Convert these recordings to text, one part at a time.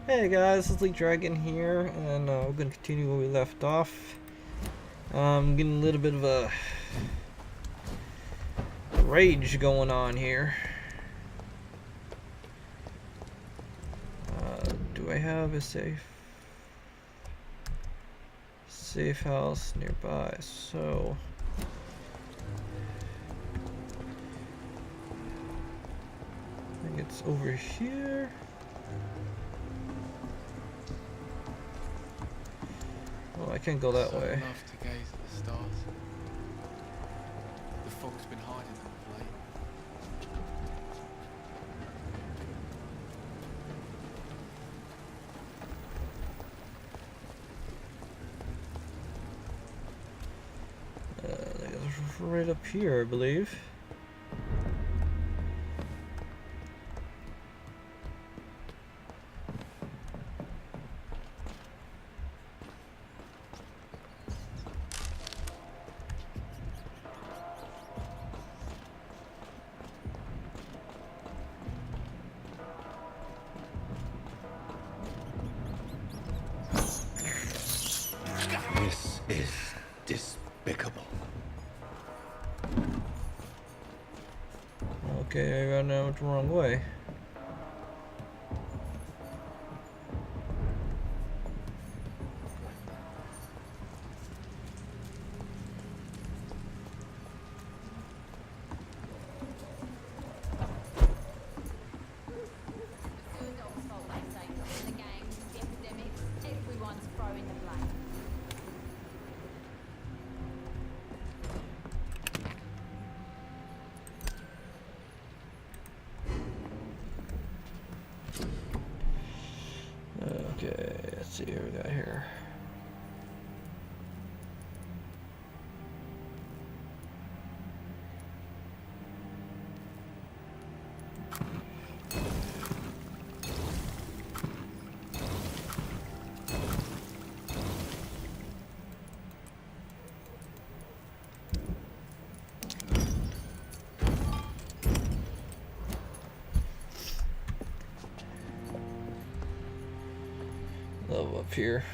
Hey guys, it's League Dragon here, and we're gonna continue where we left off. Getting a little bit of a rage going on here. Do I have a safe house nearby? So I think it's over here. Oh, I can't go that way. Enough to gaze at the stars. The fog's been hiding them of late. I think it's right up here, I believe. This is despicable. Okay, I ran out the wrong way. Okay, let's see what we got here. Level up here.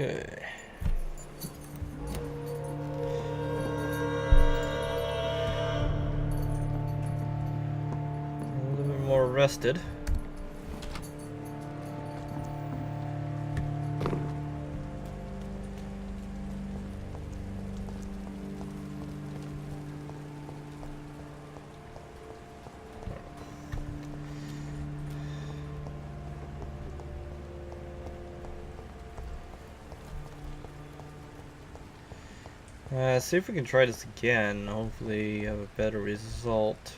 Okay. A little bit more rested. See if we can try this again. Hopefully have a better result.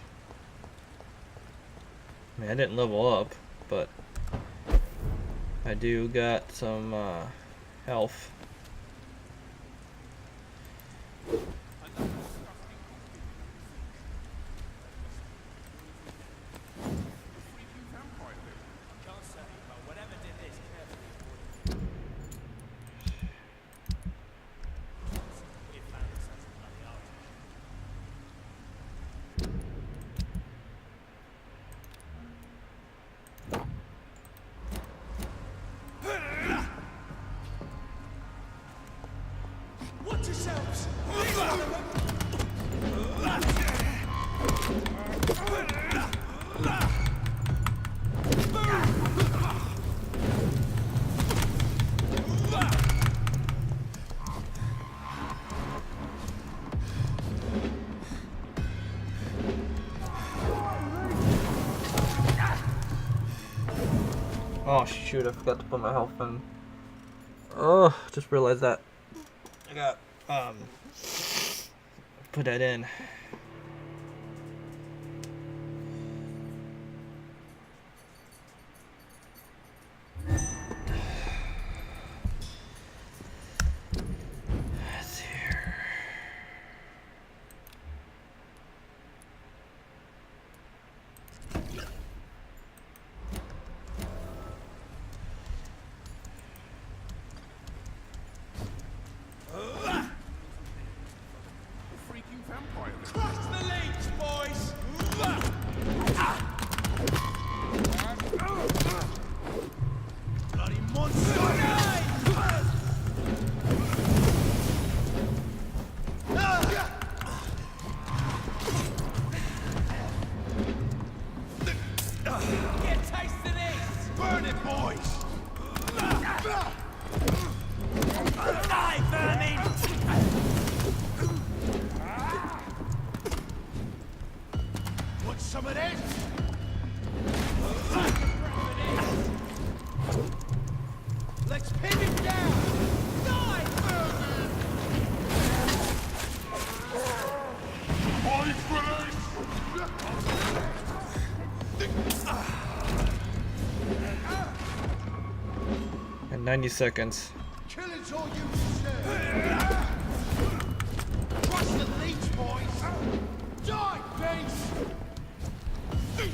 I mean, I didn't level up, but I do got some health. Watch yourselves! Oh shoot, I forgot to put my health in. Oh, just realized that. I got, put that in. Let's see here. Freaking vampire. Crush the leech, boys! Bloody monster! Get a taste of this! Burn it, boys! Die, vermin! Want some of this? Let's pin him down! Die, vermin! Body grenade! In 90 seconds. Killing's all you deserve! Crush the leech, boys! Die, base! End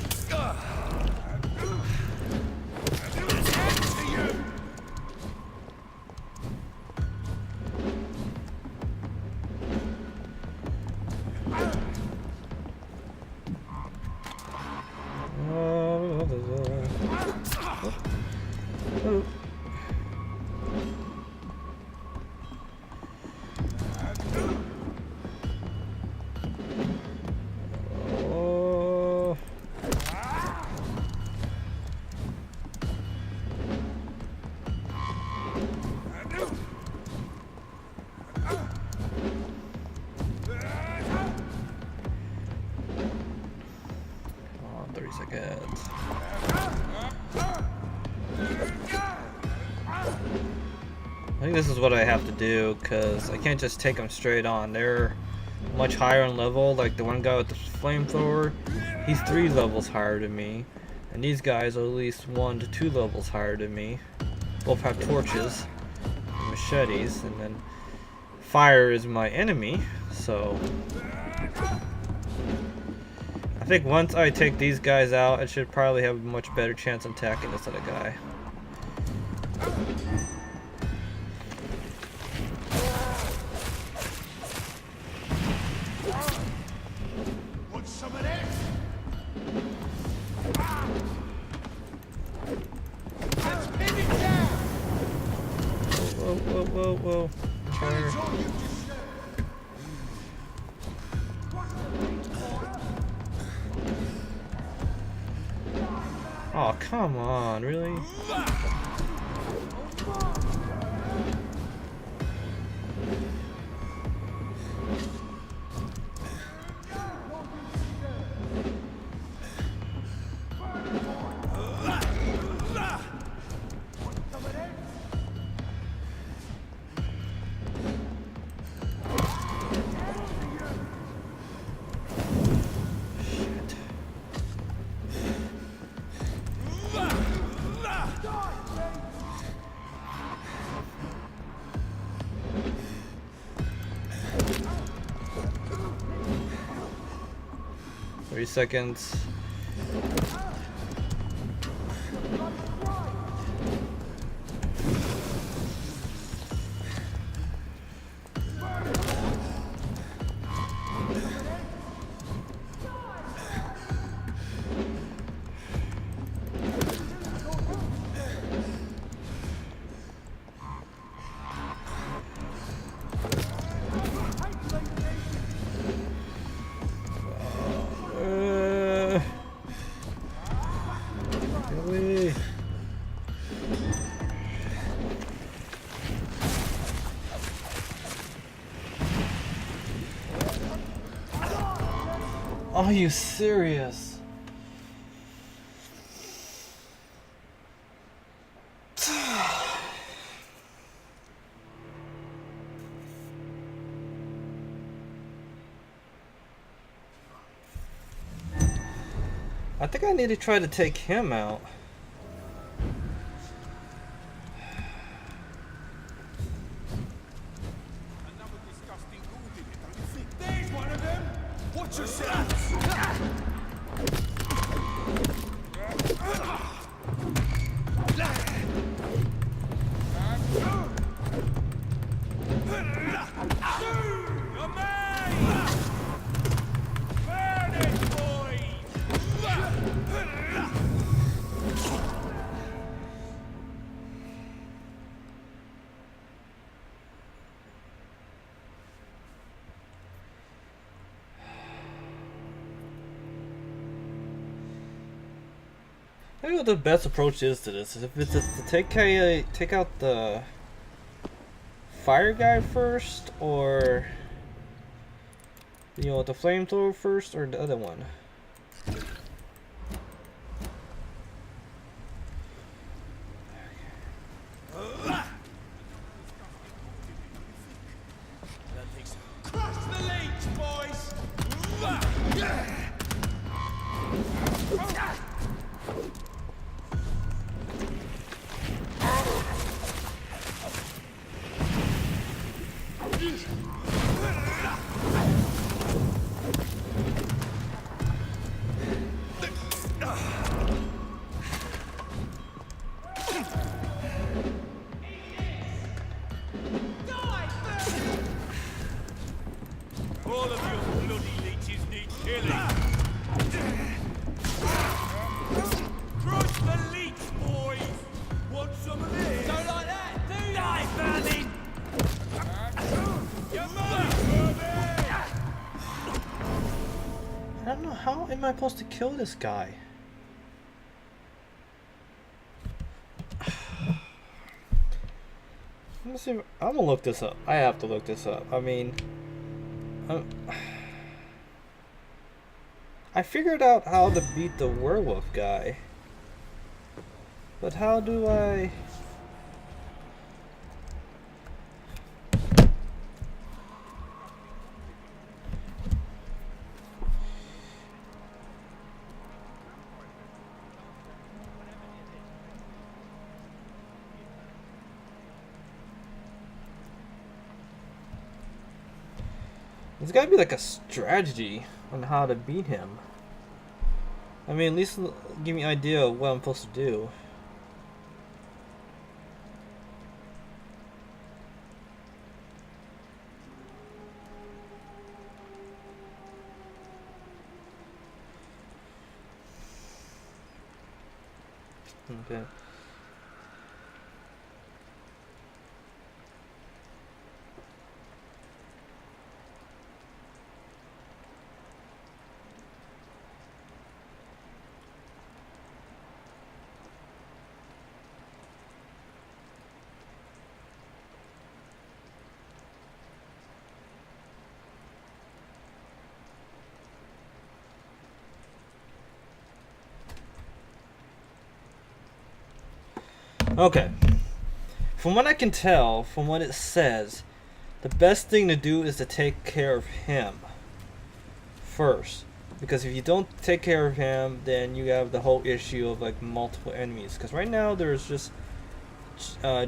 to you! Oh, 30 seconds. I think this is what I have to do, because I can't just take them straight on. They're much higher in level. Like the one guy with the flamethrower, he's 3 levels higher than me. And these guys are at least 1 to 2 levels higher than me. Both have torches, and machetes, and then fire is my enemy, so... I think once I take these guys out, I should probably have a much better chance of attacking this other guy. Want some of this? Let's pin him down! Whoa, whoa, whoa, whoa. Killing's Fire. all you deserve! Oh, come on, really? Shit. Three seconds. Really? Are you serious? I think I need to try to take him out. Another disgusting ghoul did it, don't you think? There's one of them! Watch yourselves! You're mine! Burn it, boys! Maybe what the best approach is to this is if it's to take out the fire guy first, or you know, the flamethrower first, or the other one. Crush the leech, boys! All of you bloody leeches need killing. Crush the leech, boys! Want some of this? Don't like that, do you? Die, vermin! You're mine, vermin! I don't know, how am I supposed to kill this guy? Let me see. I'm gonna look this up. I have to look this up. I mean, I figured out how to beat the werewolf guy, but how do I? There's gotta be like a strategy on how to beat him. I mean, at least give me an idea of what I'm supposed to do. Okay. Okay. From what I can tell, from what it says, the best thing to do is to take care of him first. Because if you don't take care of him, then you have the whole issue of like multiple enemies. Because right now there's just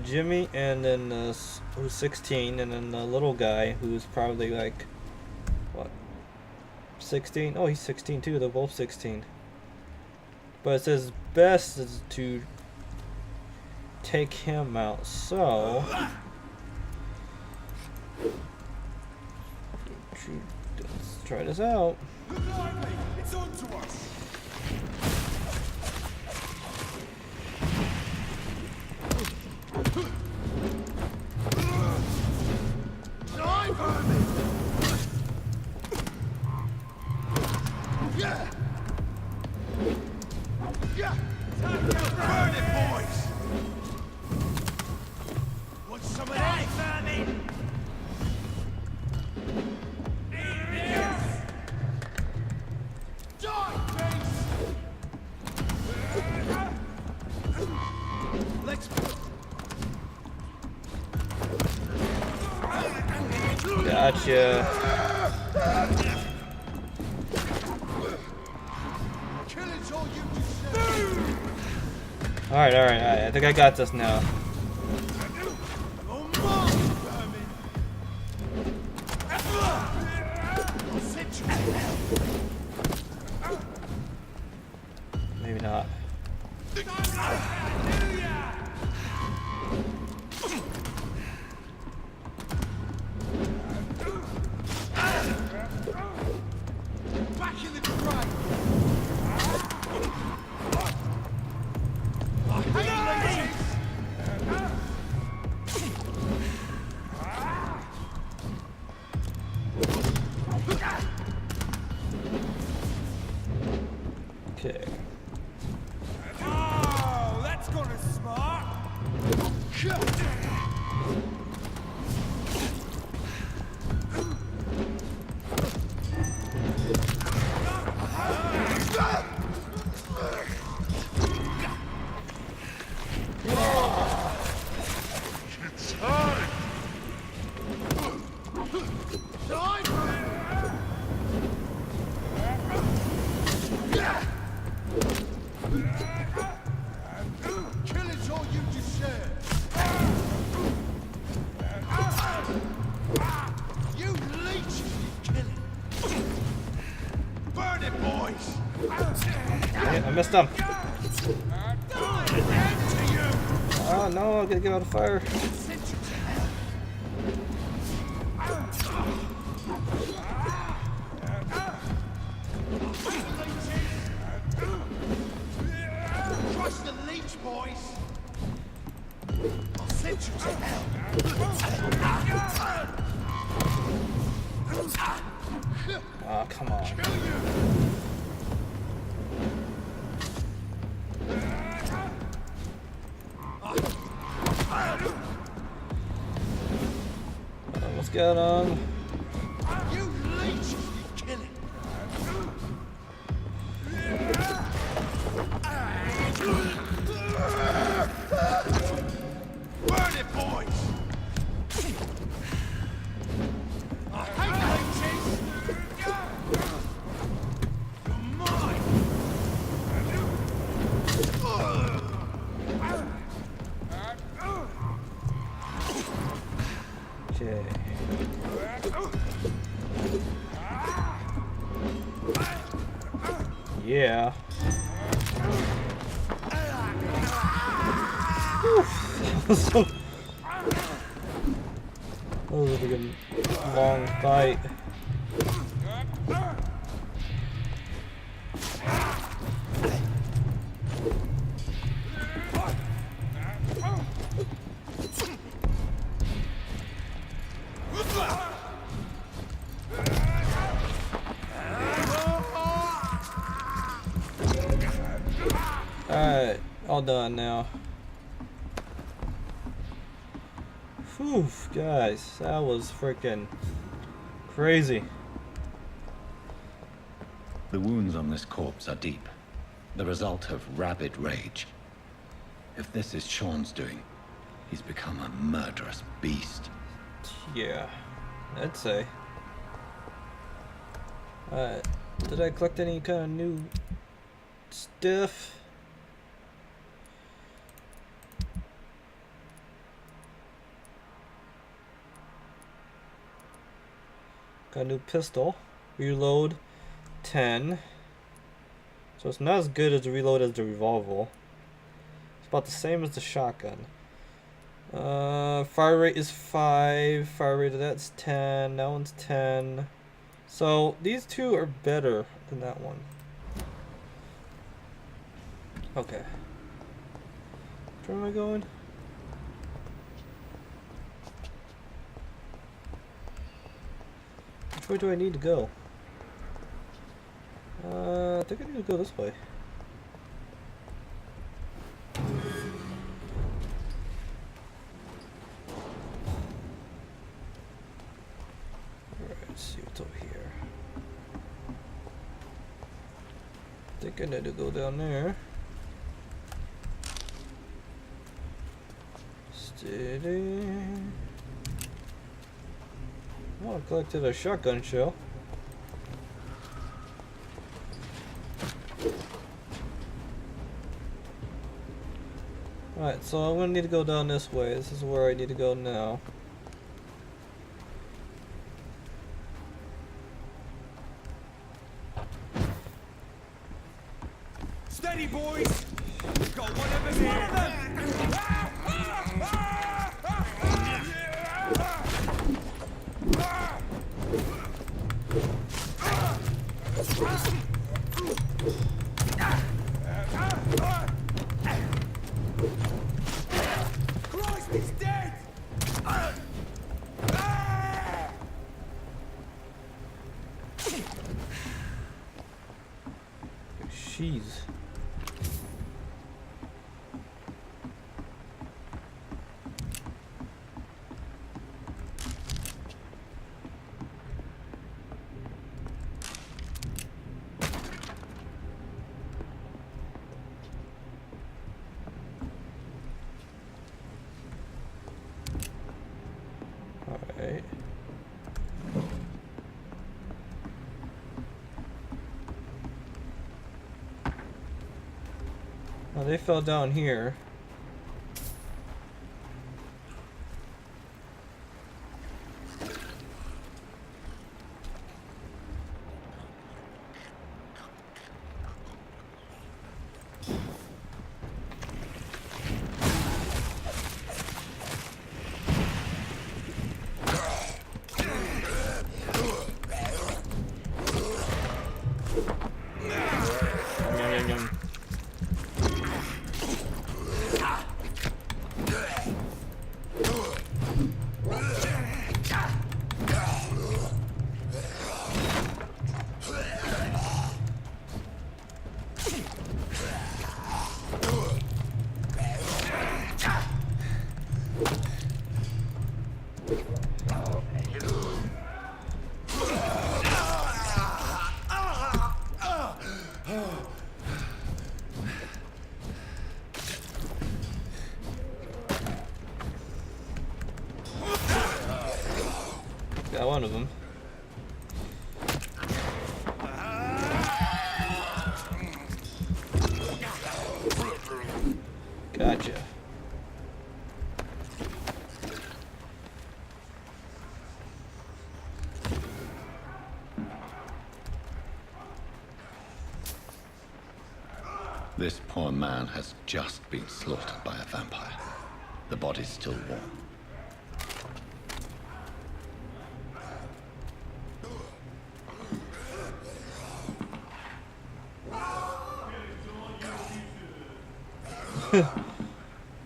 Jimmy, and then who's 16, and then the little guy who's probably like, what, 16? Oh, he's 16 too. They're both 16. But it says best is to take him out, so let's try this out. It's on to us! Die, vermin! Yeah! Yeah! Burn it, boys! Want some of that, vermin? Die, face! Let's Gotcha. Killing's all Alright, alright, alright. I think I got this now. Maybe not. Back in the crate. Okay. Oh, that's gonna smart. Killing's all you deserve. You leeches, you killing. Burn it, boys. Dang it, I missed him. End to you. Oh no, I gotta get out of fire. Send you to hell. Trust the leech, boys. I'll send you to hell. Oh, come on. Kill you. Almost got him. You leeches, you killing. Burn it, boys. I hate leeches. You're mine. Okay. Yeah. So, that was a good long fight. Alright, all done now. Whew, guys, that was freaking crazy. The wounds on this corpse are deep, the result of rabid rage. If this is Sean's doing, he's become a murderous beast. Yeah, I'd say. Alright, did I collect any kind of new stuff? Got a new pistol. Reload 10. So it's not as good as the reload as the revolver. It's about the same as the shotgun. Fire rate is 5. Fire rate of that's 10. That one's 10. So these two are better than that one. Okay. Where am I going? Which way do I need to go? I think I need to go this way. Alright, let's see what's over here. I think I need to go down there. Steady. Oh, I collected a shotgun shell. Alright, so I'm gonna need to go down this way. This is where I need to go now. Steady, boys! Got one of them here! One of Christ, he's dead! Jeez. Alright. Oh, they fell down here. Yum, yum, yum. Got one of them. Gotcha. This poor man has just been slaughtered by a vampire. The body's still warm.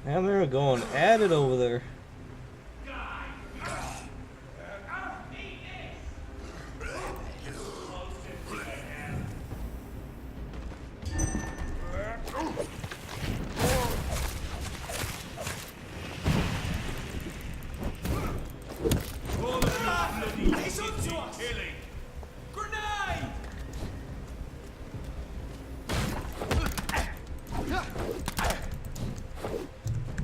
Man, they're going at it over there. He's onto us! Grenade!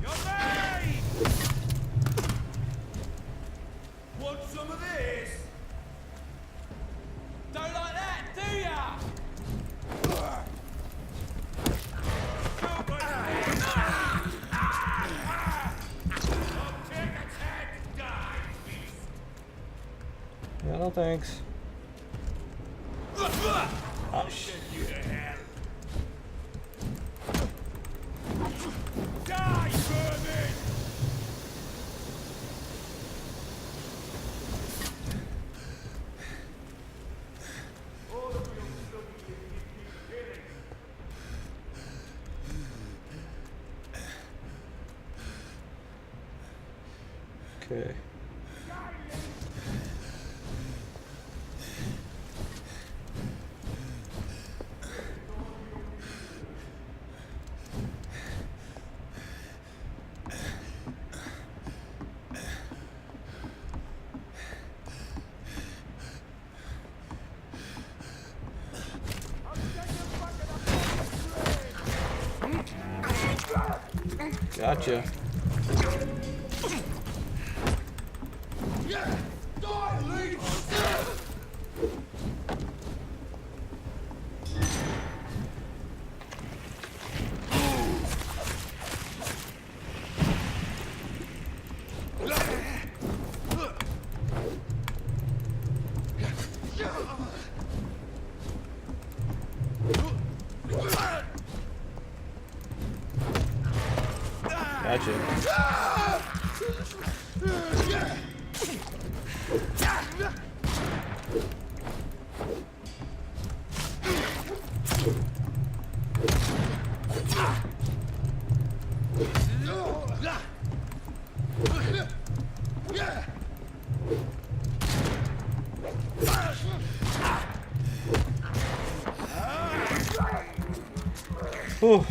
You're made! Want some of this? Don't like that, do ya? Yeah, no thanks. Oh, shit. Die, vermin! Okay. Gotcha. Gotcha. Ooh.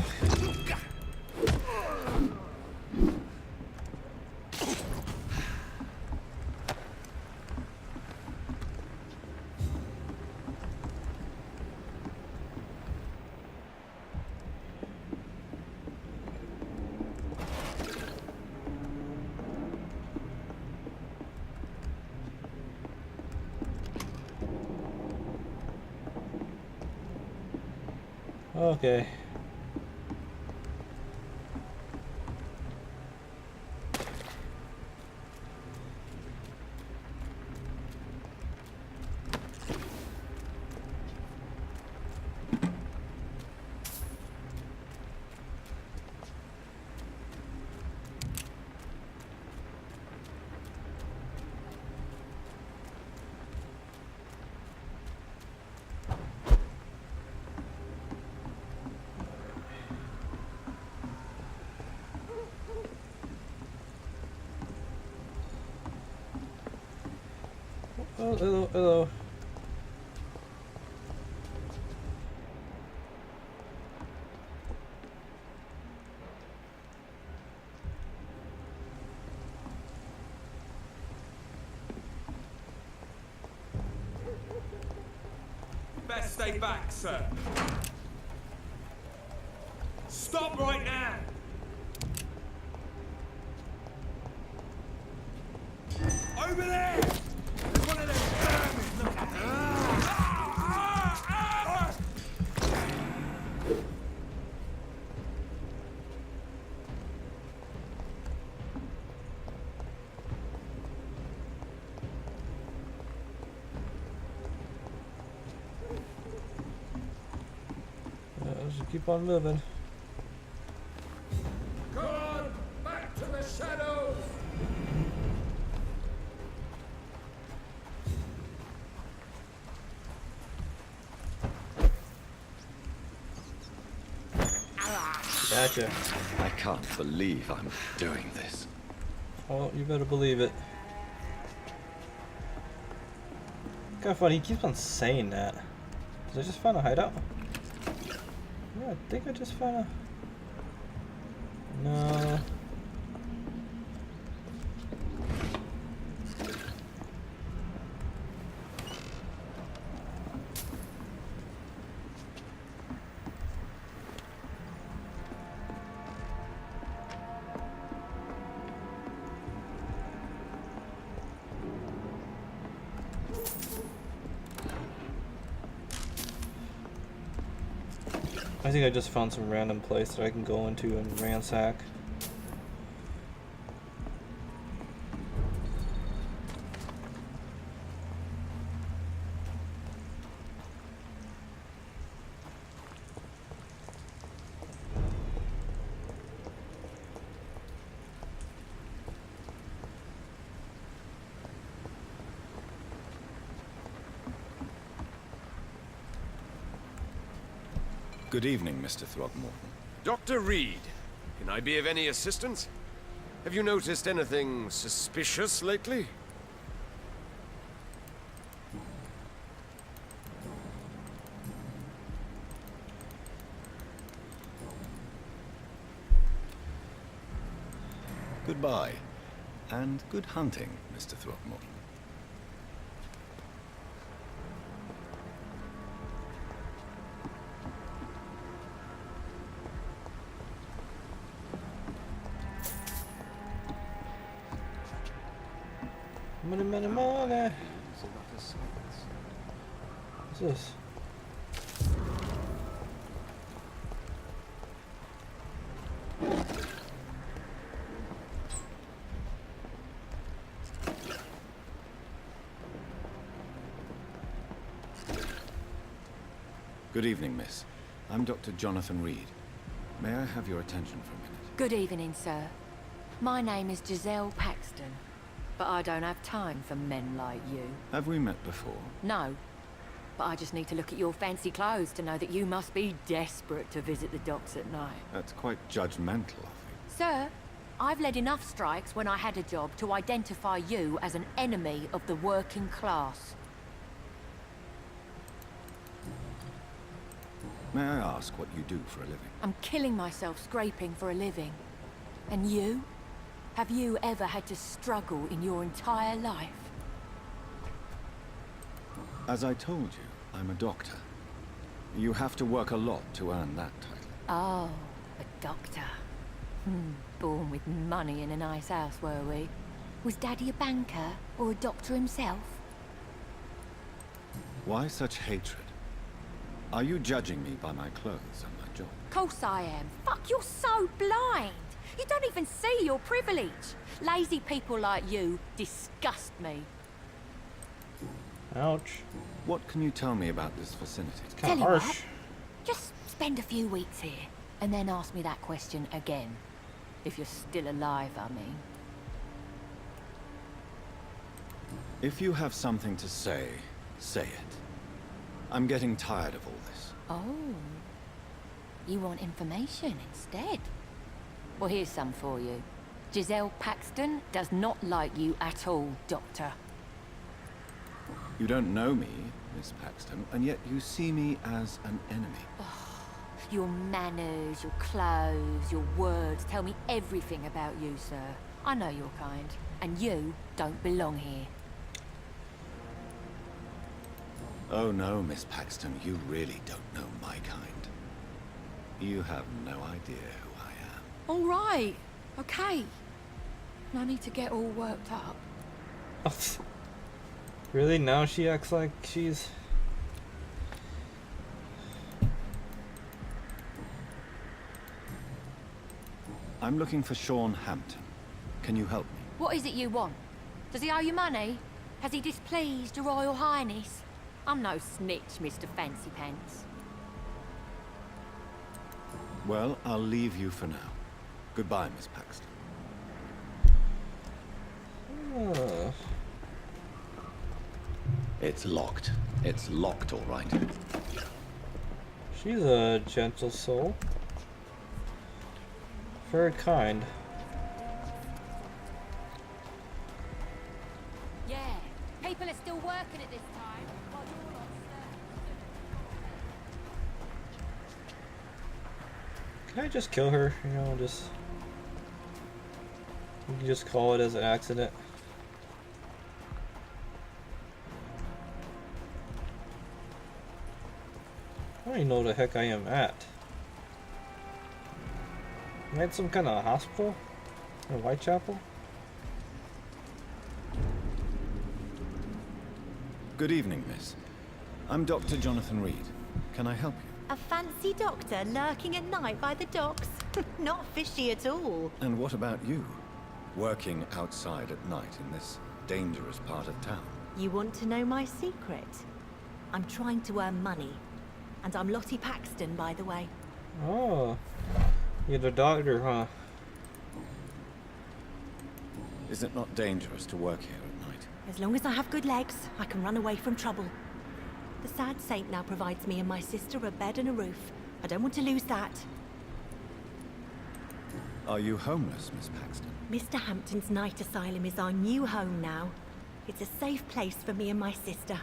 Okay. Oh, hello, hello. Best stay back, sir. Stop right now! Over there! There's one of them vermin! Look at it! Just keep on moving. Come on! Back to the shadows! Gotcha. I can't believe I'm doing this. Oh, you better believe it. Kinda funny, he keeps on saying that. Did I just find a hideout? Yeah, I think I just found a... No. I think I just found some random place that I can go into and ransack. Good evening, Mr. Throgmorton. Dr. Reed, can I be of any assistance? Have you noticed anything suspicious lately? Goodbye, and good hunting, Mr. Throgmorton. Money, money, money. What's this? Good evening, miss. I'm Dr. Jonathan Reed. May I have your attention for a minute? Good evening, sir. My name is Giselle Paxton, but I don't have time for men like you. Have we met before? No, but I just need to look at your fancy clothes to know that you must be desperate to visit the docks at night. That's quite judgmental of you. Sir, I've led enough strikes when I had a job to identify you as an enemy of the working class. May I ask what you do for a living? I'm killing myself scraping for a living. And you? Have you ever had to struggle in your entire life? As I told you, I'm a doctor. You have to work a lot to earn that title. Oh, a doctor. Born with money in a nice house, were we? Was Daddy a banker or a doctor himself? Why such hatred? Are you judging me by my clothes and my job? Course I am. Fuck, you're so blind. You don't even see your privilege. Lazy people like you disgust me. Ouch. What can you tell me about this vicinity? Kind Tell of you harsh. what, just spend a few weeks here, and then ask me that question again. If you're still alive, I mean. If you have something to say, say it. I'm getting tired of all this. Oh. You want information instead? Well, here's some for you. Giselle Paxton does not like you at all, Doctor. You don't know me, Miss Paxton, and yet you see me as an enemy. Your manners, your clothes, your words tell me everything about you, sir. I know your kind, and you don't belong here. Oh no, Miss Paxton, you really don't know my kind. You have no idea who I am. All right, okay. No need to get all worked up. Really? Now she acts like she's... I'm looking for Sean Hampton. Can you help me? What is it you want? Does he owe you money? Has he displeased your Royal Highness? I'm no snitch, Mr. Fancy Pants. Well, I'll leave you for now. Goodbye, Miss Paxton. Oh. It's locked. It's locked, all right. She's a gentle soul. Very kind. Yeah, people are still working at this time. While you're on Can I just kill her? You know, just... You can just call it as an accident. I don't even know where the heck I am at. Am I at some kind of hospital? In Whitechapel? Good evening, miss. I'm Dr. Jonathan Reed. Can I help you? A fancy doctor lurking at night by the docks? Not fishy at all. And what about you? Working outside at night in this dangerous part of town? You want to know my secret? I'm trying to earn money. And I'm Lottie Paxton, by the way. Oh. You're the doctor, huh? Is it not dangerous to work here at night? As long as I have good legs, I can run away from trouble. The sad saint now provides me and my sister a bed and a roof. I don't want to lose that. Are you homeless, Miss Paxton? Mr. Hampton's night asylum is our new home now. It's a safe place for me and my sister.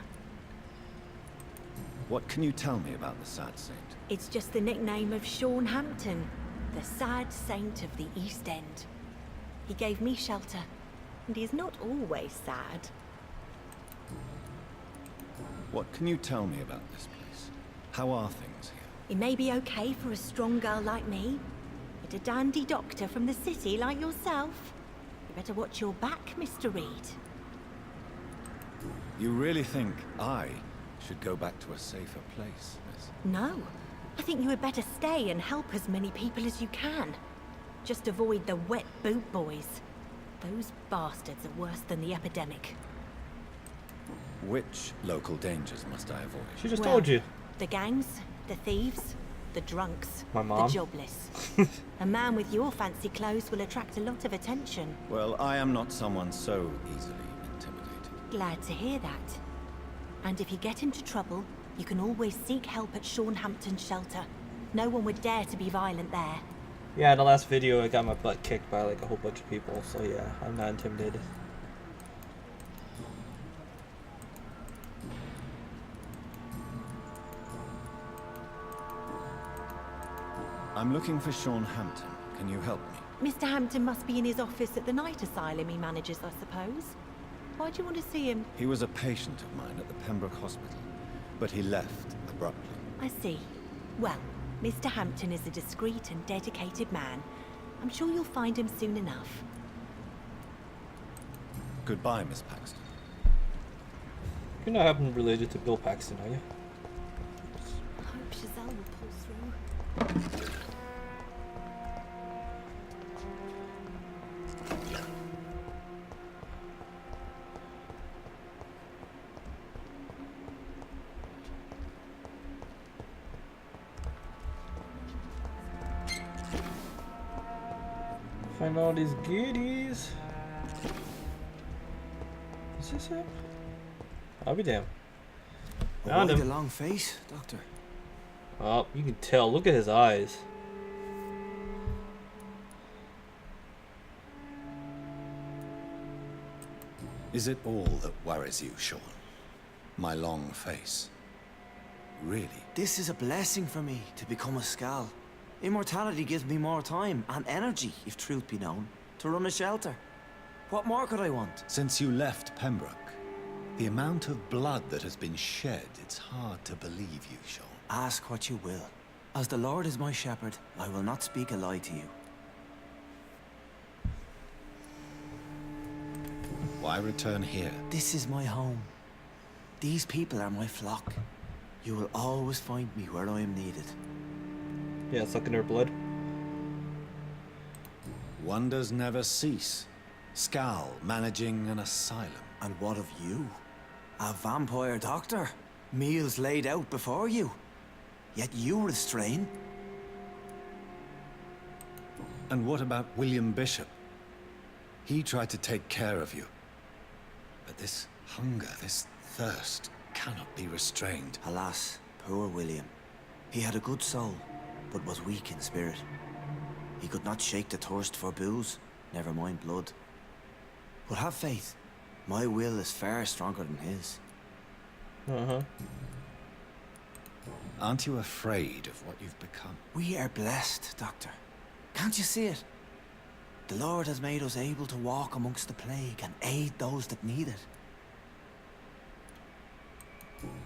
What can you tell me about the Sad Saint? It's just the nickname of Sean Hampton, the sad saint of the East End. He gave me shelter, and he is not always sad. What can you tell me about this place? How are things here? It may be okay for a strong girl like me, but a dandy doctor from the city like yourself, you better watch your back, Mr. Reed. You really think I should go back to a safer place, miss? No, I think you had better stay and help as many people as you can. Just avoid the wet boot boys. Those bastards are worse than the epidemic. Which local dangers must I avoid? She just Well, told you. The gangs, the thieves, The drunks. My mom? The jobless. A man with your fancy clothes will attract a lot of attention. Well, I am not someone so easily intimidated. Glad to hear that. And if you get into trouble, you can always seek help at Hampton's shelter. No one would dare to be violent there. Yeah, in the last video I got my butt kicked by like a whole bunch of people, so yeah, I'm not intimidated. I'm looking for Sean Hampton. Can you help me? Mr. Hampton must be in his office at the night asylum he manages, I suppose. Why do you want to see him? He was a patient of mine at the Pembroke Hospital, but he left abruptly. I see. Well, Mr. Hampton is a discreet and dedicated man. I'm sure you'll find him soon enough. Goodbye, Miss Paxton. You're not having related to Bill Paxton, are you? I hope Giselle will pull through. Find all these goodies. Is this him? I'll be damned. Found Avoid him. the long face, Doctor. Oh, you can tell. Look at his eyes. Is it all that worries you, Sean? My long face? Really? This is a blessing for me to become a Skal. Immortality gives me more time and energy, if truth be known, to run a shelter. What more could I want? Since you left Pembroke, the amount of blood that has been shed, it's hard to believe you, Sean. Ask what you will. As the Lord is my shepherd, I will not speak a lie to you. Why return here? This is my home. These people are my flock. You will always find me where I am needed. Yeah, sucking their blood. Wonders never cease. Skal managing an asylum. And what of you? A vampire doctor? Meals laid out before you. Yet you restrain. And what about William Bishop? He tried to take care of you. But this hunger, this thirst, cannot be restrained. Alas, poor William. He had a good soul, but was weak in spirit. He could not shake the thirst for booze, never mind blood. But have faith. My will is far stronger than his. Uh-huh. Aren't you afraid of what you've become? We are blessed, Doctor. Can't you see it? The Lord has made us able to walk amongst the plague and aid those that need it.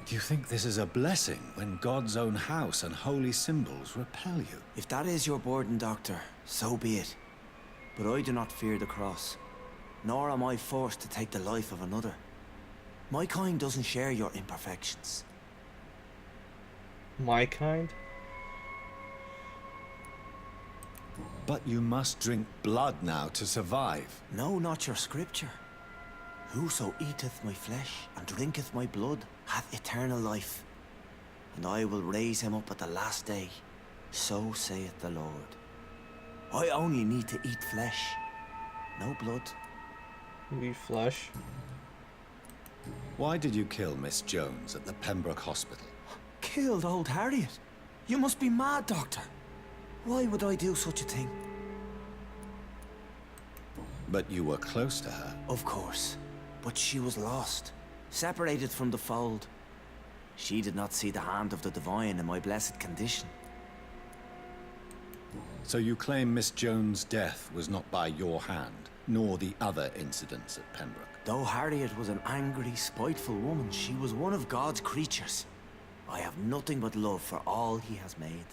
Do you think this is a blessing when God's own house and holy symbols repel you? If that is your burden, Doctor, so be it. But I do not fear the cross, nor am I forced to take the life of another. My kind doesn't share your imperfections. My kind? But you must drink blood now to survive. No, not your scripture. Whoso eateth my flesh and drinketh my blood hath eternal life, and I will raise him up at the last day. So saith the Lord. I only need to eat flesh, no blood. You eat flesh? Why did you kill Miss Jones at the Pembroke Hospital? Killed old Harriet? You must be mad, Doctor. Why would I do such a thing? But you were close to her. Of course. But she was lost, separated from the fold. She did not see the hand of the divine in my blessed condition. So you claim Miss Jones' death was not by your hand, nor the other incidents at Pembroke? Though Harriet was an angry, spiteful woman, she was one of God's creatures. I have nothing but love for all he has made.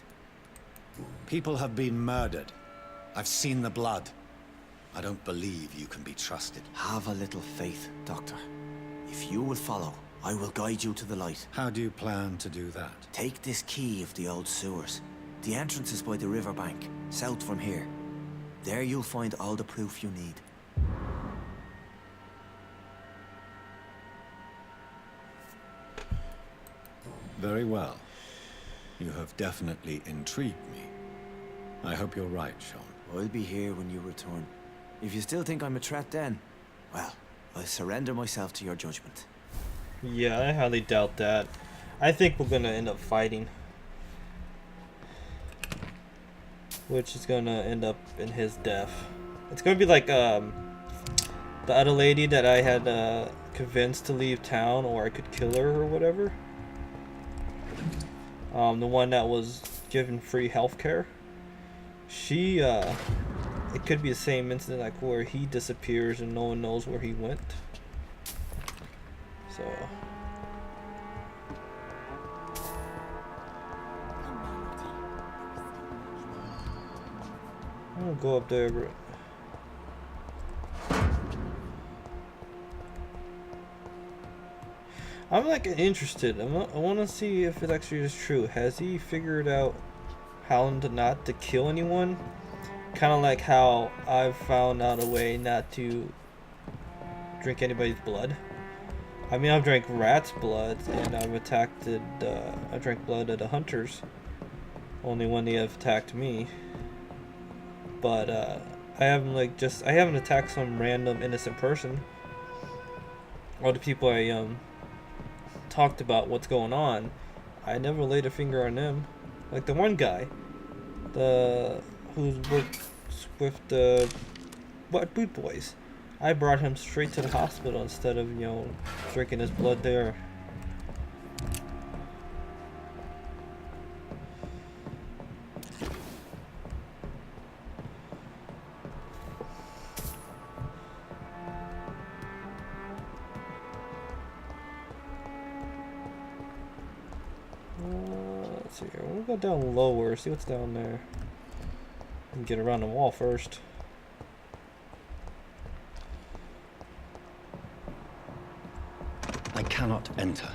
People have been murdered. I've seen the blood. I don't believe you can be trusted. Have a little faith, Doctor. If you will follow, I will guide you to the light. How do you plan to do that? Take this key of the old sewers. The entrance is by the riverbank, south from here. There you'll find all the proof you need. Very well. You have definitely intrigued me. I hope you're right, Sean. I'll be here when you return. If you still think I'm a threat then, well, I'll surrender myself to your judgment. Yeah, I highly doubt that. I think we're gonna end up fighting. Which is gonna end up in his death. It's gonna be like the other lady that I had convinced to leave town, or I could kill her or whatever. The one that was given free healthcare. She it could be the same incident, like where he disappears and no one knows where he went. So I'm gonna go up there, but I'm like interested. I want to see if it actually is true. Has he figured out how not to kill anyone? Kind of like how I've found out a way not to drink anybody's blood. I mean, I've drank rats' blood, and I drank blood of the hunters. Only when they have attacked me. But I haven't attacked some random innocent person. All the people I talked about what's going on, I never laid a finger on them. Like the one guy, who's worked with the boot boys. I brought him straight to the hospital instead of, drinking his blood there. Let's see here. We'll go down lower, see what's down there. And get around the wall first. I cannot enter.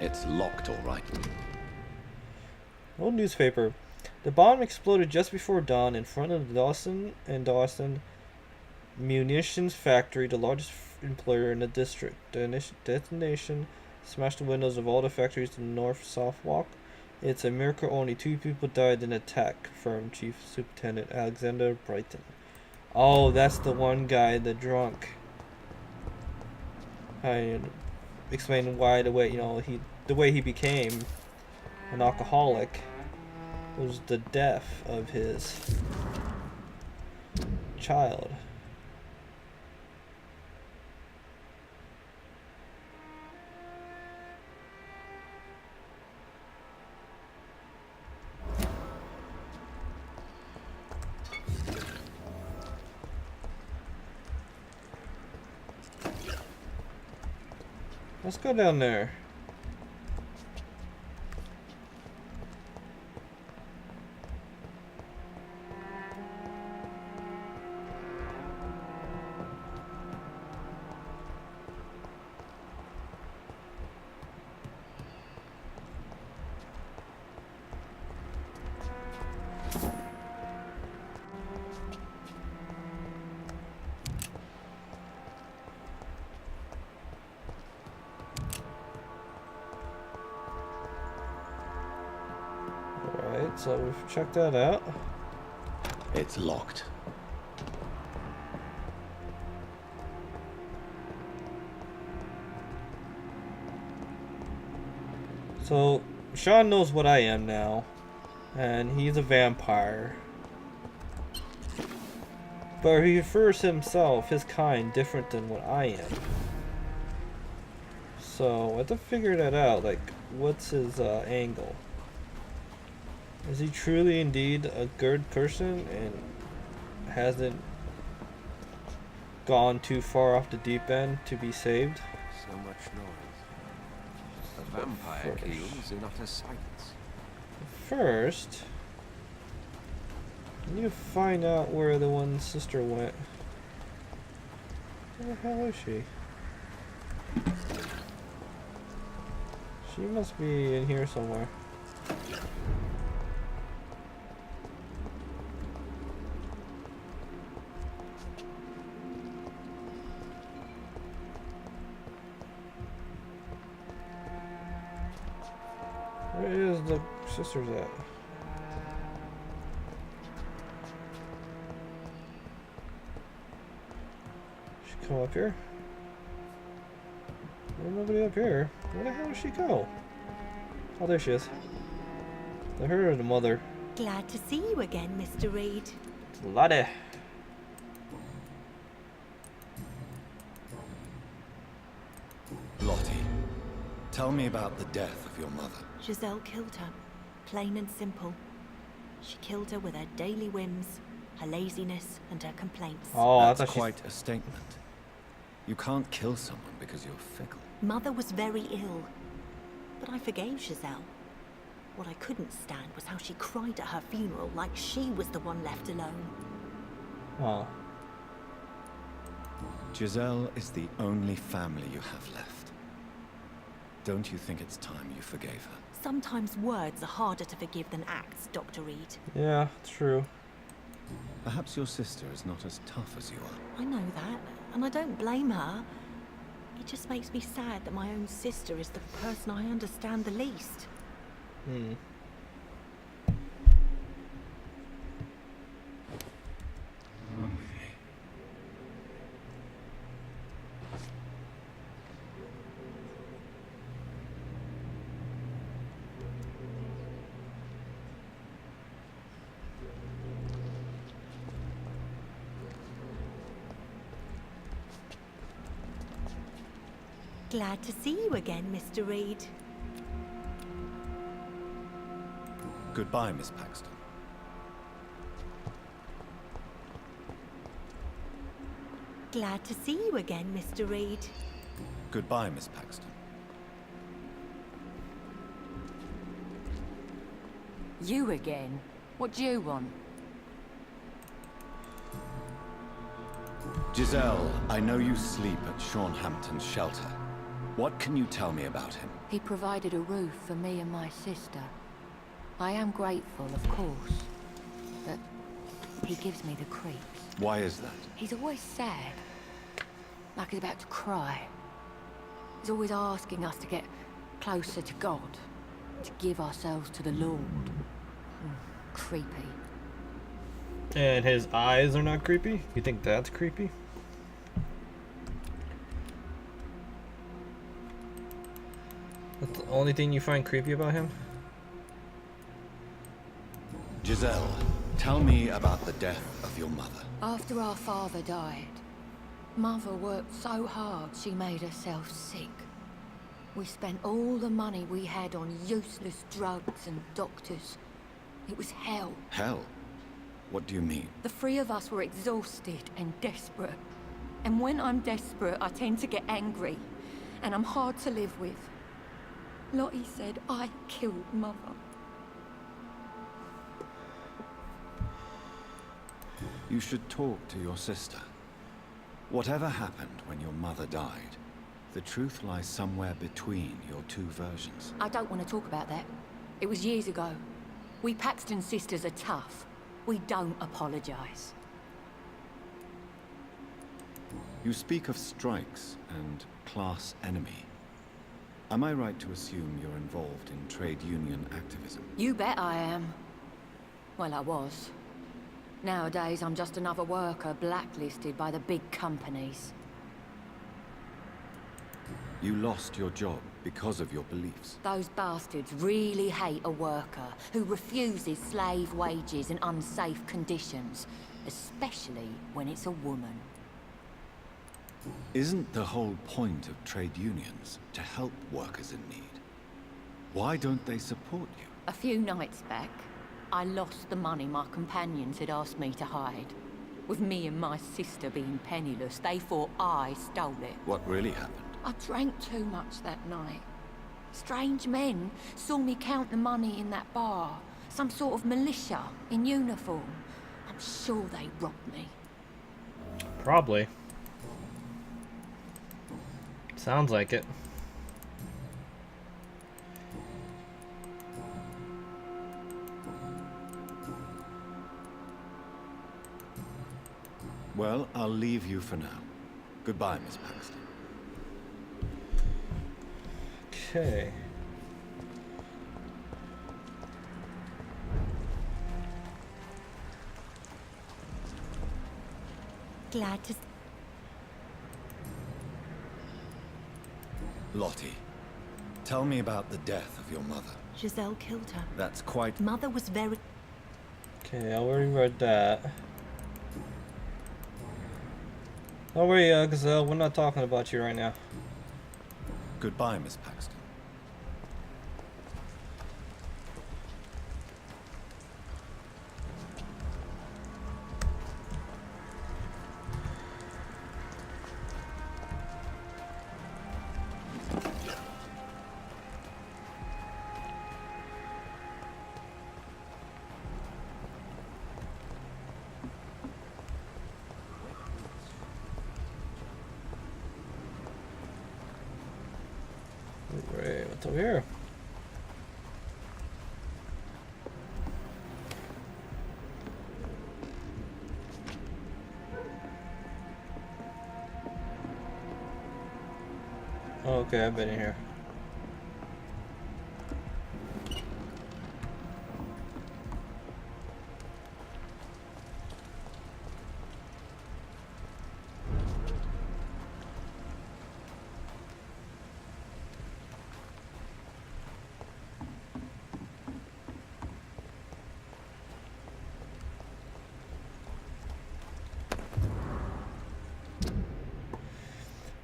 It's locked, all right. Old newspaper. The bomb exploded just before dawn in front of the Dawson munitions factory, the largest employer in the district. The detonation smashed the windows of all the factories in the north-south walk. It's a miracle only 2 people died in the attack, confirmed Chief Superintendent Alexander Brighton. Oh, that's the one guy, the drunk. I explained why the way he became an alcoholic was the death of his child. Let's go down there. So we've checked that out. It's locked. So Sean knows what I am now, and he's a vampire. But he refers himself, his kind, different than what I am. So I have to figure that out. Like, what's his angle? Is he truly indeed a good person and hasn't gone too far off the deep end to be saved? So much noise. A vampire kills in utter silence. First, I need to find out where the one sister went. Where the hell is she? She must be in here somewhere. Where's the sisters at? She come up here? There's nobody up here. Where the hell did she go? Oh, there she is. The her or the mother? Glad to see you again, Mr. Reed. It's Lottie. Lottie, tell me about the death of your mother. Giselle killed her. Plain and simple. She killed her with her daily whims, her laziness, and her complaints. Oh, I That's thought she. quite a statement. You can't kill someone because you're fickle. Mother was very ill, but I forgave Giselle. What I couldn't stand was how she cried at her funeral like she was the one left alone. Oh. Giselle is the only family you have left. Don't you think it's time you forgave her? Sometimes words are harder to forgive than acts, Dr. Reed. Yeah, true. Perhaps your sister is not as tough as you are. I know that, and I don't blame her. It just makes me sad that my own sister is the person I understand the least. Hmm. Glad to see you again, Mr. Reed. Goodbye, Miss Paxton. Glad to see you again, Mr. Reed. Goodbye, Miss Paxton. You again? What do you want? Giselle, I know you sleep at Sean Hampton's shelter. What can you tell me about him? He provided a roof for me and my sister. I am grateful, of course, but he gives me the creeps. Why is that? He's always sad, like he's about to cry. He's always asking us to get closer to God, to give ourselves to the Lord. Creepy. And his eyes are not creepy? You think that's creepy? That's the only thing you find creepy about him? Giselle, tell me about the death of your mother. After our father died, Mother worked so hard she made herself sick. We spent all the money we had on useless drugs and doctors. It was hell. Hell? What do you mean? The three of us were exhausted and desperate. And when I'm desperate, I tend to get angry. And I'm hard to live with. Lottie said I killed Mother. You should talk to your sister. Whatever happened when your mother died, the truth lies somewhere between your two versions. I don't want to talk about that. It was years ago. We Paxton sisters are tough. We don't apologize. You speak of strikes and class enemy. Am I right to assume you're involved in trade union activism? You bet I am. Well, I was. Nowadays, I'm just another worker blacklisted by the big companies. You lost your job because of your beliefs. Those bastards really hate a worker who refuses slave wages and unsafe conditions, especially when it's a woman. Isn't the whole point of trade unions to help workers in need? Why don't they support you? A few nights back, I lost the money my companions had asked me to hide. With me and my sister being penniless, they thought I stole it. What really happened? I drank too much that night. Strange men saw me count the money in that bar. Some sort of militia in uniform. I'm sure they robbed me. Probably. Sounds like it. Well, I'll leave you for now. Goodbye, Miss Paxton. Okay. Glad to... Lottie, tell me about the death of your mother. Giselle killed her. That's quite... Mother was very... Okay, I already read that. Don't worry, Gazelle, we're not talking about you right now. Goodbye, Miss Paxton. Great, what's over here? Okay, I've been in here.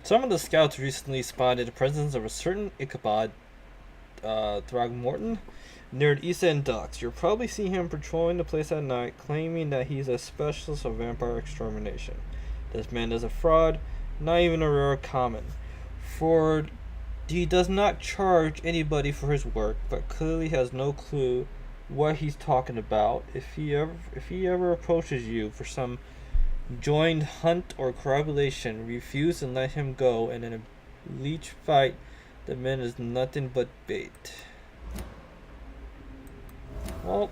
Some of the scouts recently spotted the presence of a certain Ichabod Throgmorton near the East End docks. You'll probably see him patrolling the place at night, claiming that he's a specialist of vampire extermination. This man is a fraud, not even a rare common. For he does not charge anybody for his work, but clearly has no clue what he's talking about. If he ever approaches you for some joined hunt or correlation, refuse and let him go, and in a leech fight, the man is nothing but bait. Well,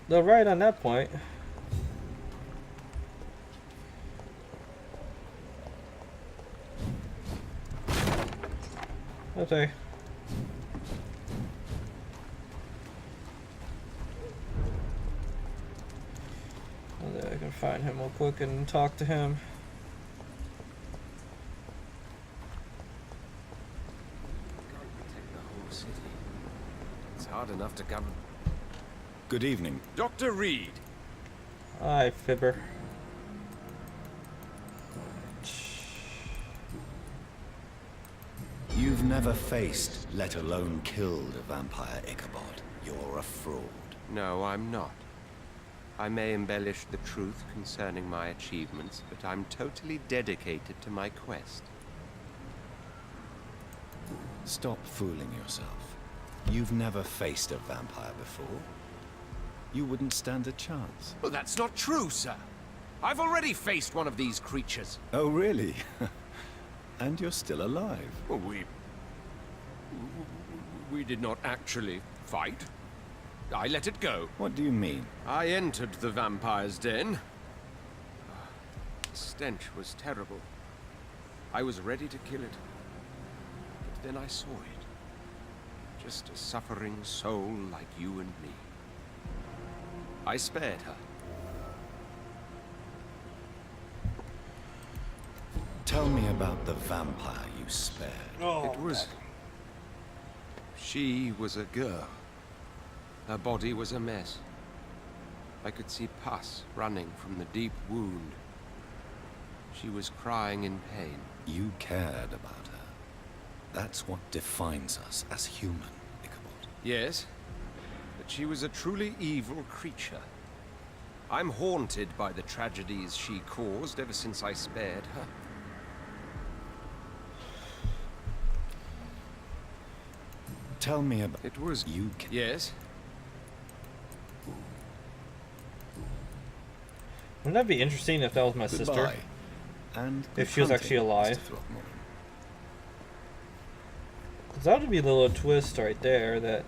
they're right on that point. Okay. I can find him real quick and talk to him. Protect the whole city. It's hard enough to govern. Good evening. Dr. Reed. Hi, Fibber. You've never faced, let alone killed, a vampire, Ichabod. You're a fraud. No, I'm not. I may embellish the truth concerning my achievements, but I'm totally dedicated to my quest. Stop fooling yourself. You've never faced a vampire before. You wouldn't stand a chance. Well, that's not true, sir. I've already faced one of these creatures. Oh, really? And you're still alive. Well, we did not actually fight. I let it go. What do you mean? I entered the vampire's den. The stench was terrible. I was ready to kill it. But then I saw it. Just a suffering soul like you and me. I spared her. Tell me about the vampire you spared. It was... She was a girl. Her body was a mess. I could see pus running from the deep wound. She was crying in pain. You cared about her. That's what defines us as human, Ichabod. Yes, but she was a truly evil creature. I'm haunted by the tragedies she caused ever since I spared her. Tell me about... It was... You... Yes? Wouldn't that be interesting if that was my sister? Goodbye. And If she was hunting, actually alive. Mr. Throckmorton. Because that would be a little twist right there, that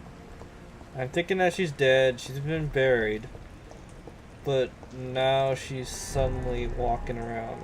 I'm thinking that she's dead, she's been buried, but now she's suddenly walking around.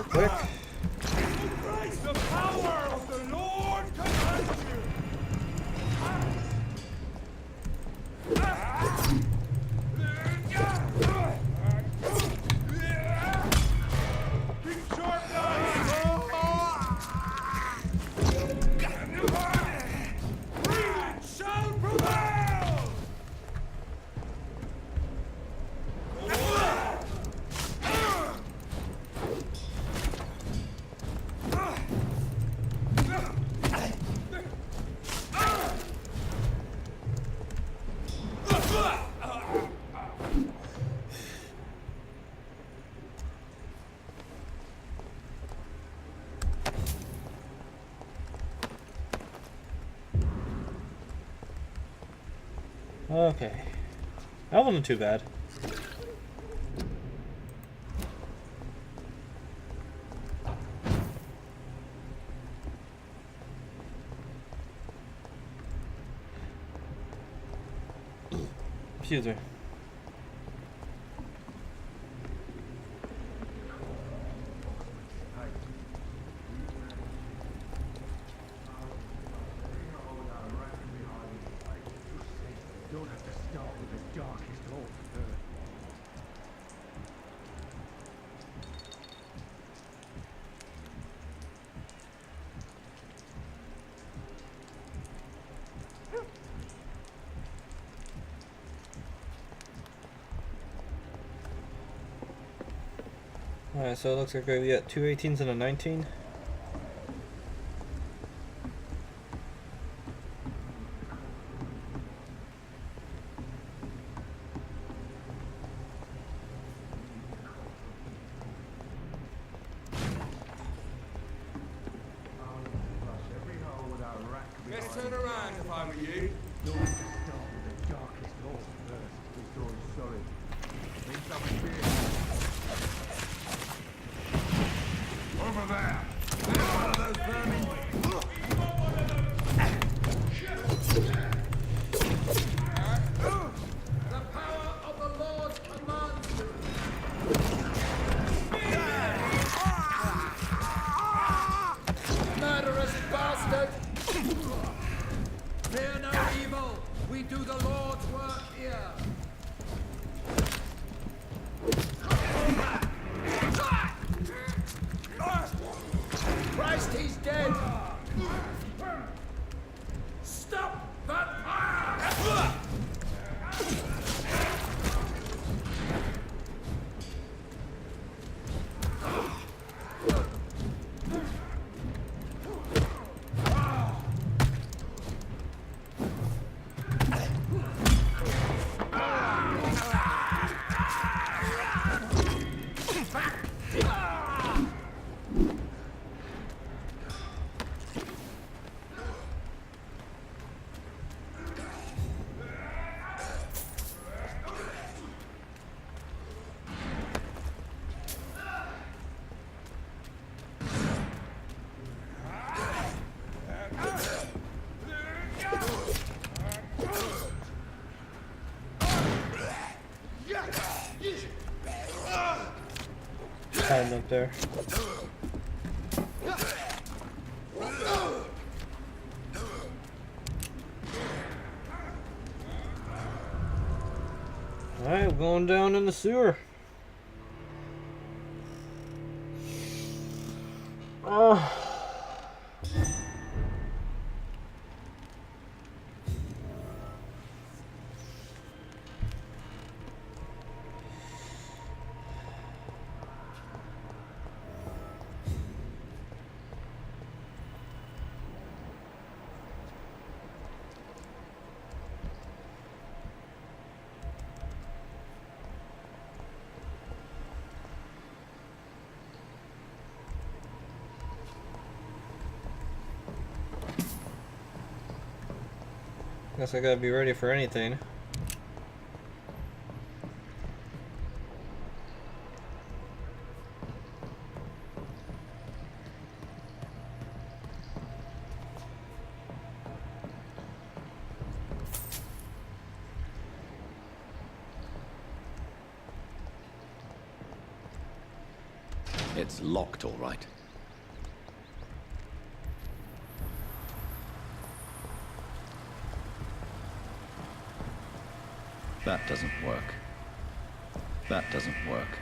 real quick. Embrace the power of the Lord commands you. Keep sharp, Freedom shall prevail! Okay. That wasn't too bad. Excuse me. Alright, so it looks like we got 2 18s and a 19. Let's turn around if I were you. Over there! There's one of those vermin! The power of the Lord commands you! Murderous bastard! Fear no evil! We do the Lord's work here! Christ, he's dead! Stop that fire! Hiding up there. Alright, we're going down in the sewer. Oh. Guess I gotta be ready for anything. It's locked, all right. That doesn't work. That doesn't work.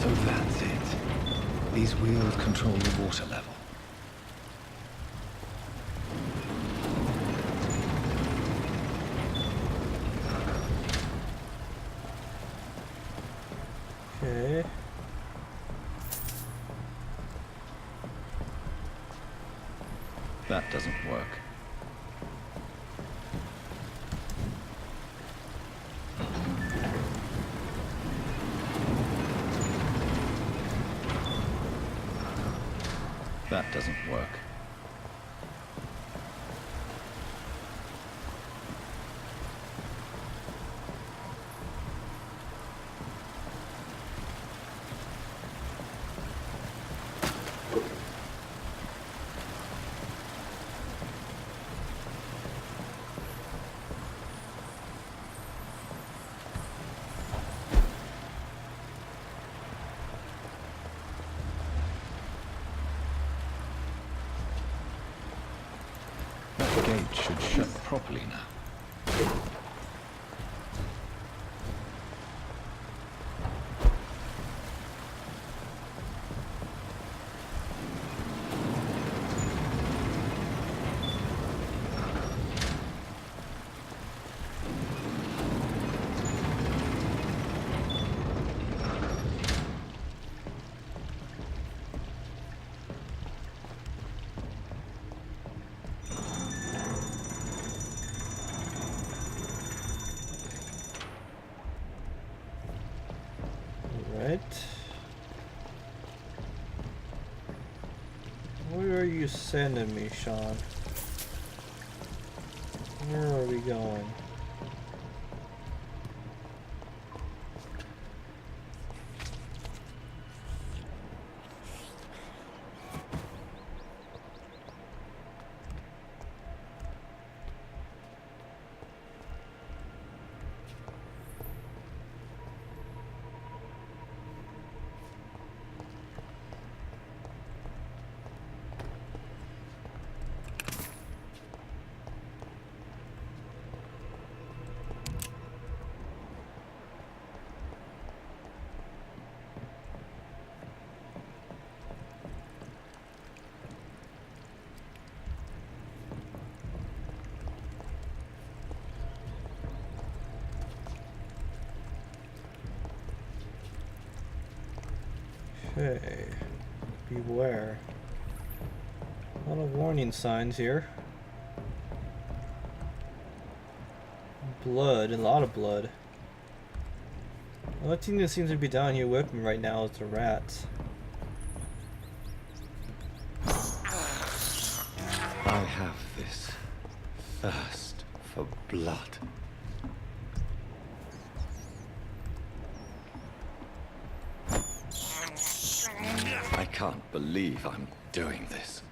So that's it. These wheels control the water level. Okay. That doesn't work. That doesn't work. That gate should shut properly now. Right. Where are you sending me, Sean? Where are we going? Okay. Beware. A lot of warning signs here. Blood, a lot of blood. The only thing that seems to be down here with me right now is the rats. I have this thirst for blood. I can't believe I'm doing this.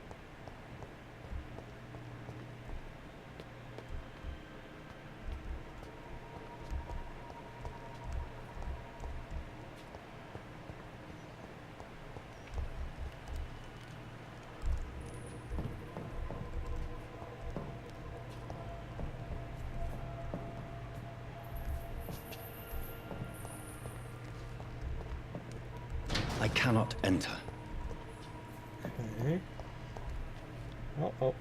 I cannot enter. Okay. Oh.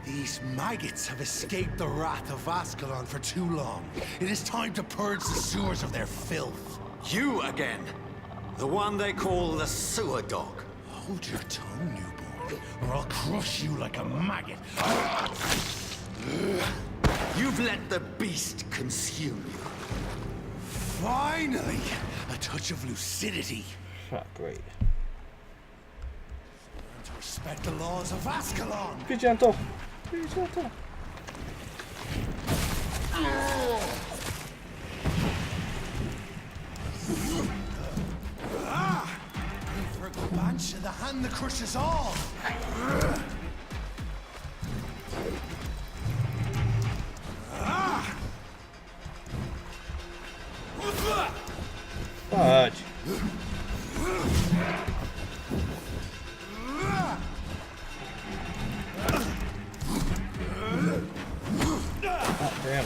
These maggots have escaped the wrath of Ascalon for too long. It is time to purge the sewers of their filth. You again. The one they call the sewer dog. Hold your tongue, newborn, or I'll crush you like a maggot. You've let the beast consume you. Finally, a touch of lucidity. Ah, great. respect the laws of Ascalon. Be gentle. Be gentle. Virgil Banch, the hand that crushes all. Fudge. Oh, damn.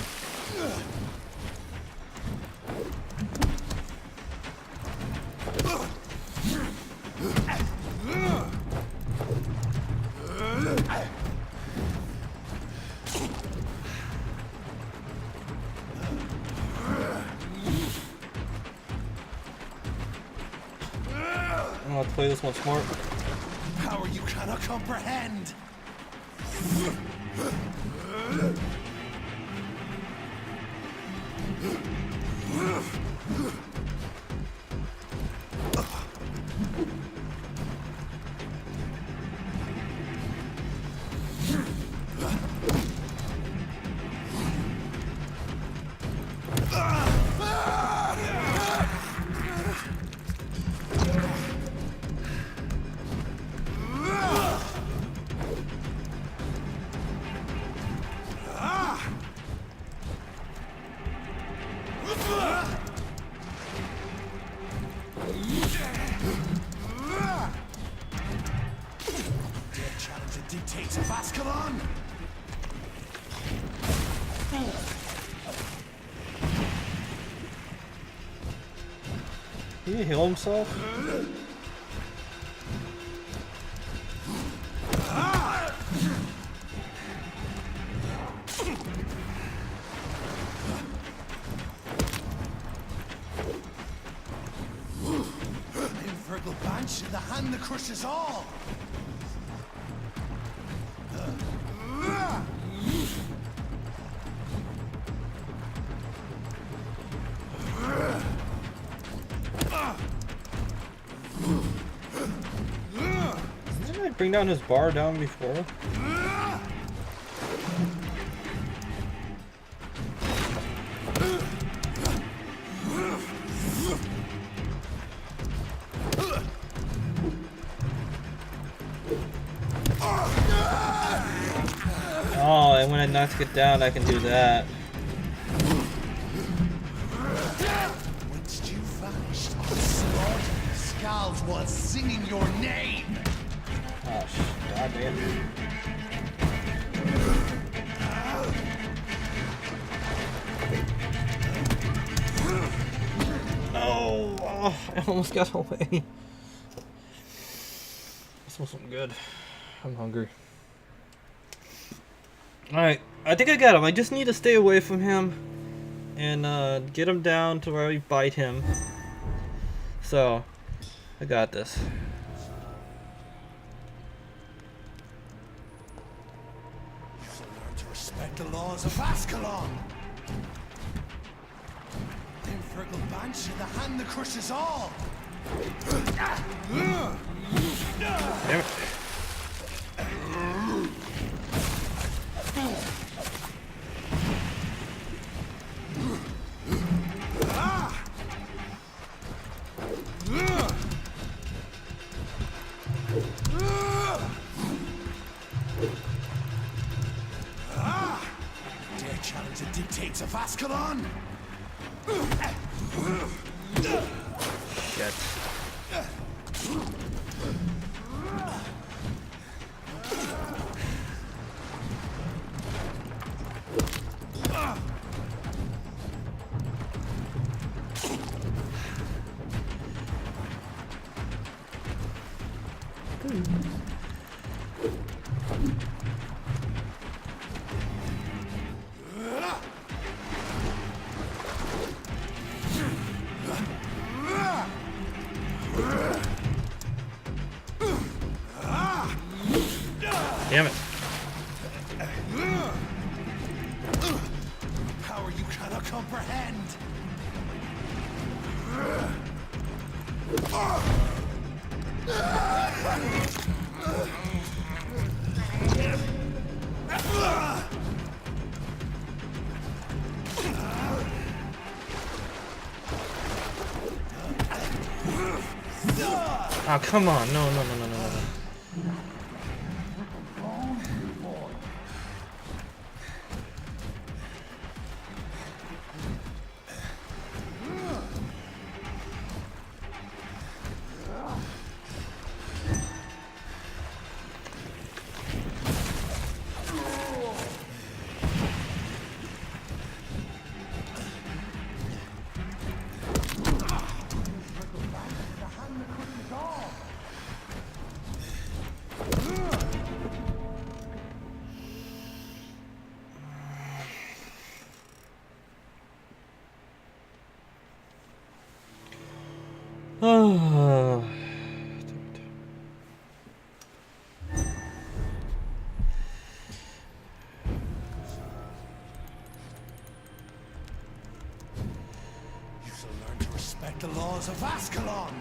I'm gonna play this one smart. Power you cannot comprehend. Challenge the dictates of Ascalon. Did he heal himself? Virgil Banch, the hand that crushes all. Didn't I bring down his bar down before? Oh, and when I knock it down, I can do that. Whence you vanished, slaughtered the scalds while singing your name. Oh, god damn. No! Oh, I almost got away. This wasn't good. I'm hungry. Alright, I think I got him. I just need to stay away from him and get him down to where I bite him. So, I got this. You shall learn to respect the laws of Ascalon. I'm Virgil Banch, the hand that crushes all. Damn it. Dare challenge the dictates of Ascalon? Shit. Damn it. Power you cannot comprehend. Oh, come on. No, no, no, no, no, no. Oh. You shall learn to respect the laws of Ascalon.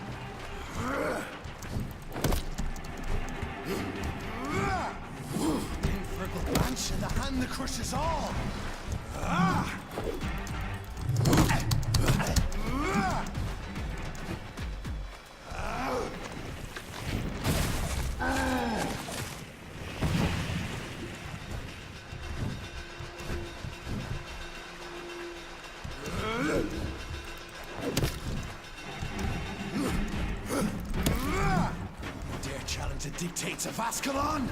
Infernal branch in the hand that crushes all. Dare challenge the dictates of Ascalon?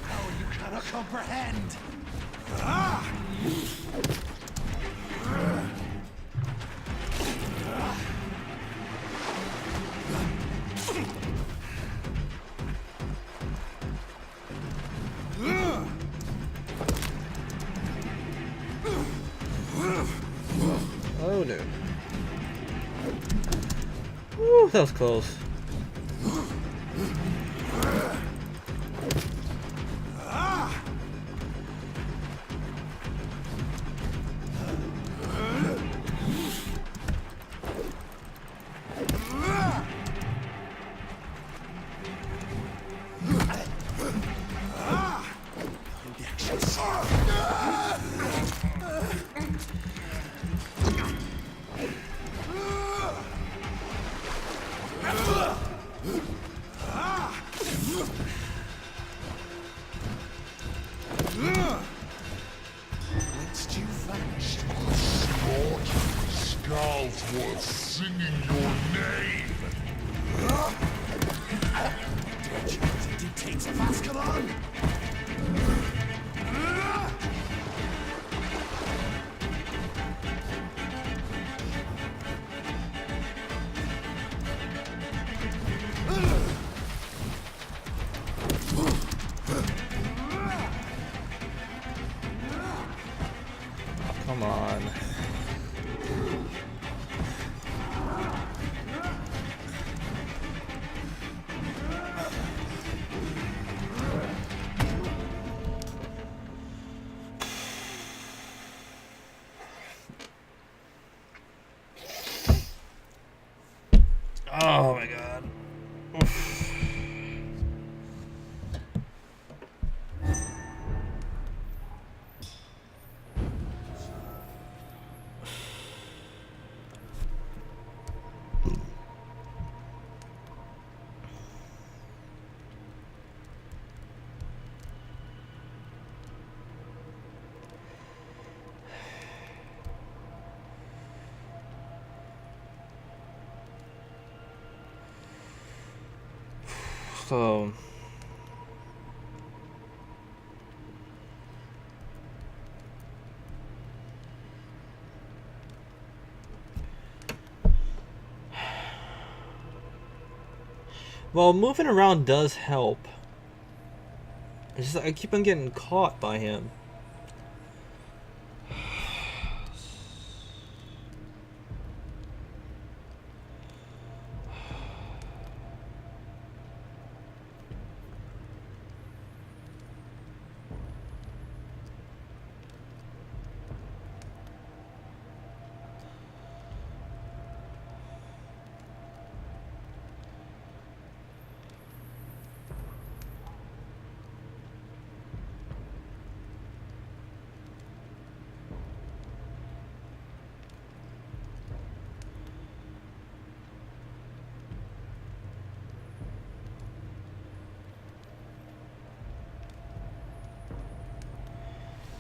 How you cannot comprehend. Oh no. Woo, that was close. Whence you vanished? Skulls was singing your name. Dare challenge the dictates of Ascalon? Come on. Oh my god. Oof. So well, moving around does help. It's just I keep on getting caught by him.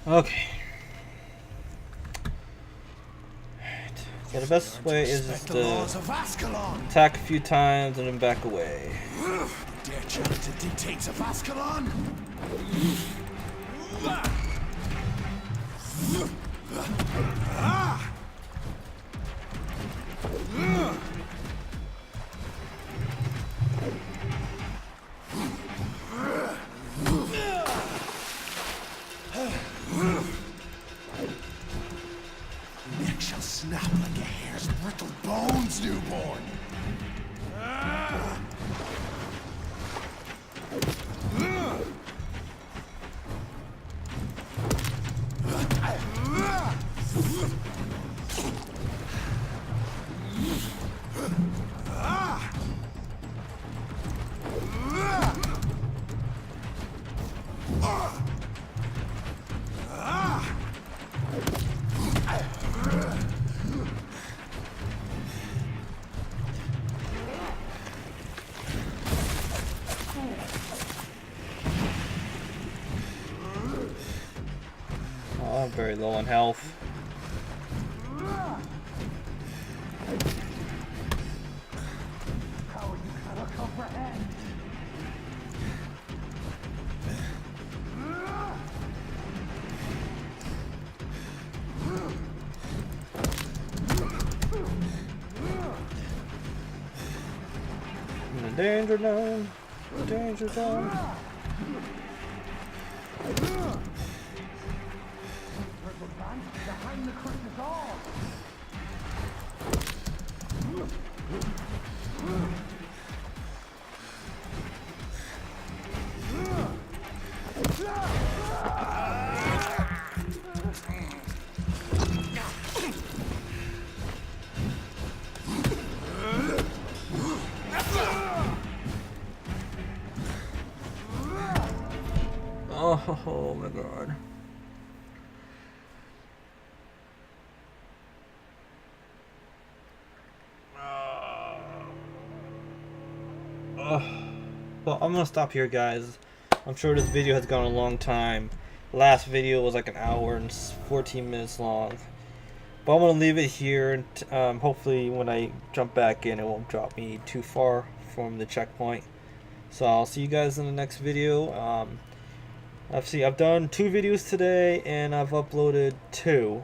Okay. Alright. So the best way is just to attack a few times and then back away. Dare challenge the dictates of Ascalon? Neck shall snap like a hare's brittle bones, newborn. Oh, I'm very low on health. In the danger zone. Danger zone. Oh my god. Well, I'm gonna stop here, guys. I'm sure this video has gone a long time. Last video was like an hour and 14 minutes long. But I'm gonna leave it here. And, hopefully, when I jump back in, it won't drop me too far from the checkpoint. So I'll see you guys in the next video. I've done 2 videos today, and I've uploaded 2.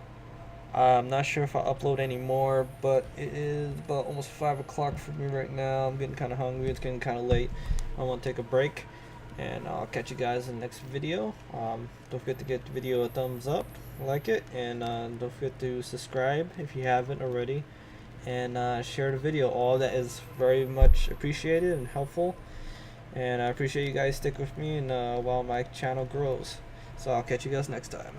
I'm not sure if I'll upload any more, but it is about almost 5 o'clock for me right now. I'm getting kind of hungry. It's getting kind of late. I want to take a break, and I'll catch you guys in the next video. Don't forget to give the video a thumbs up, like it, and don't forget to subscribe if you haven't already, and share the video. All that is very much appreciated and helpful, and I appreciate you guys stick with me and while my channel grows. So I'll catch you guys next time.